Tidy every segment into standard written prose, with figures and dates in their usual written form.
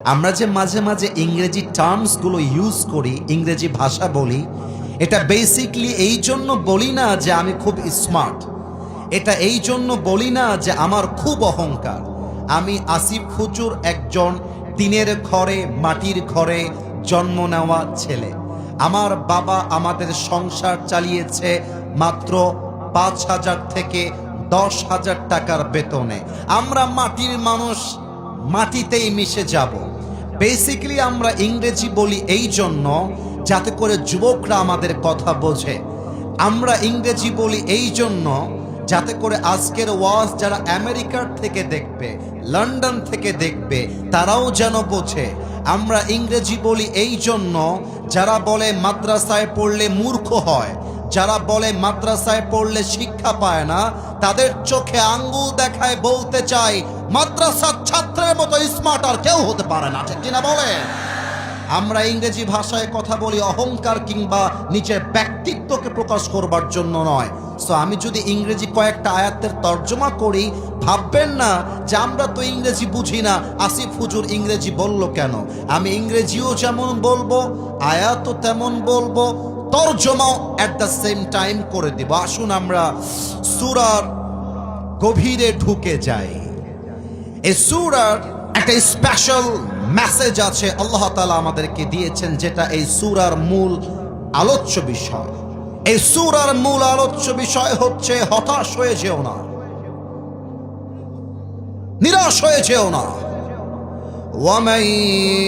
আমরা যে মাঝে মাঝে ইংরেজি টার্মসগুলো ইউজ করি, ইংরেজি ভাষা বলি, এটা বেসিকলি এই জন্য বলি না যে আমি খুব স্মার্ট, এটা এই জন্য বলি না যে আমার খুব অহংকার। আমি আসিফ হুজুর একজন টিনের ঘরে, মাটির ঘরে জন্ম নেওয়া ছেলে। আমার বাবা আমাদের সংসার চালিয়েছে মাত্র 5,000 থেকে 10,000 টাকার বেতনে। আমরা মাটির মানুষ, মাটিতেই মিশে যাব। বেসিক্যালি আমরা ইংরেজি বলি এই জন্য যাতে করে যুবকরা আমাদের কথা বোঝে। আমরা ইংরেজি বলি এই জন্য যাতে করে আজকের ওয়াজ যারা আমেরিকার থেকে দেখবে, লন্ডন থেকে দেখবে, তারাও যেন বোঝে। আমরা ইংরেজি বলি এই জন্য যারা বলে মাদ্রাসায় পড়লে মূর্খ হয়, যারা বলে মাদ্রাসায় পড়লে শিক্ষা পায় না, তাদের চোখে আঙ্গুল দেখায় বলতে চাই মাদ্রাসার ছাত্রের মতো স্মার্ট আর কেউ হতে পারে না, ঠিক কিনা বলে? আমরা ইংরেজি ভাষায় কথা বলি অহংকার কিংবা নিজের ব্যক্তিত্বকে প্রকাশ করবার জন্য নয়। সো আমি যদি ইংরেজি কয়েকটা আয়াতের তর্জমা করি, ভাববেন না যে আমরা তো ইংরেজি বুঝি না, আসিফ হুজুর ইংরেজি বলল কেন। আমি ইংরেজিও যেমন বলবো, আয়াতও তেমন বলবো, তর্জমাও এট দ্য সেম টাইম করে দিব। আসুন আমরা সূরার গভীরে ঢুকে যাই। এই সূরার একটা স্পেশাল মেসেজ আছে আল্লাহ তাআলা আমাদেরকে দিয়েছেন, যেটা এই সূরার মূল আলোচ্য বিষয়। এই সূরার মূল আলোচ্য বিষয় হচ্ছে হতাশ হয়ে যেও না, নিরাশ হয়ে যেও না। ওয়ামান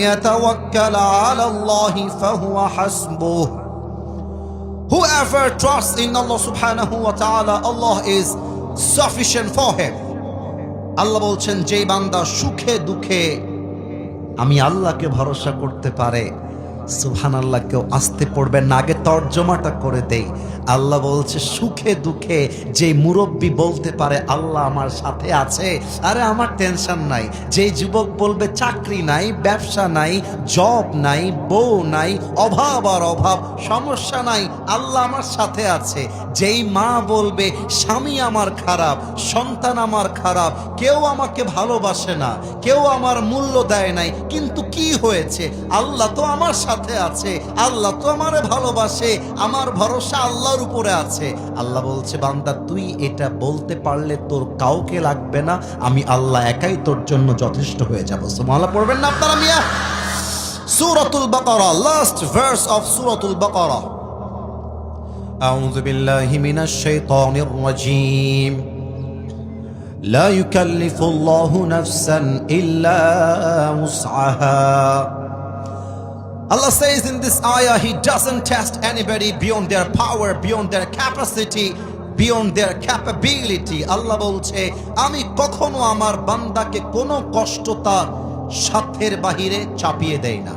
ইয়াতাওয়াক্কাল আলাল্লাহি ফাহুয়া হাসবুহ। Whoever trusts in Allah subhanahu wa ta'ala, Allah is sufficient for him. আল্লাহ বলছেন, যেই বান্দা সুখে দুঃখে আমি আল্লাহকে ভরসা করতে পারে, সুবহানাল্লাহ, কেউ আসতে পড়বেন না, আগে তর্জমাটা করে দেই। আল্লাহ বলছে সুখে দুঃখে যে মুরব্বি বলতে পারে আল্লাহ আমার সাথে আছে, আরে আমার টেনশন নাই। যে যুবক বলবে চাকরি নাই, ব্যবসা নাই, জব নাই, বউ নাই, অভাব আর অভাব, সমস্যা নাই, আল্লাহ আমার সাথে আছে। যেই মা বলবে স্বামী আমার খারাপ, সন্তান আমার খারাপ, কেউ আমাকে ভালোবাসে না, কেউ আমার মূল্য দেয় নাই, কিন্তু কি হয়েছে, আল্লাহ তো আমার সাথে আছে, আল্লাহ তো আমারে ভালোবাসে, আমার ভরসা আল্লাহর উপরে আছে। আল্লাহ বলছে বান্দা তুই এটা বলতে পারলে তোর কাউকে লাগবে না, আমি আল্লাহ একাই তোর জন্য যথেষ্ট হয়ে যাব। সুবহানাল্লাহ পড়বেন না আপনারা মিয়া? সূরাতুল বাকারা, লাস্ট ভার্স অফ সূরাতুল বাকারা। আউযু বিল্লাহি মিনাশ শাইতানির রাজীম। লা ইউকাল্লিফুল্লাহু নাফসান ইল্লা উসআহা। Allah says in this ayah, He doesn't test anybody beyond their power, beyond their capacity, beyond their capability. Allah বলছে আমি কখনো আমার বান্দাকে কোনো কষ্ট তার সাধ্যের বাহিরে চাপিয়ে দেই না।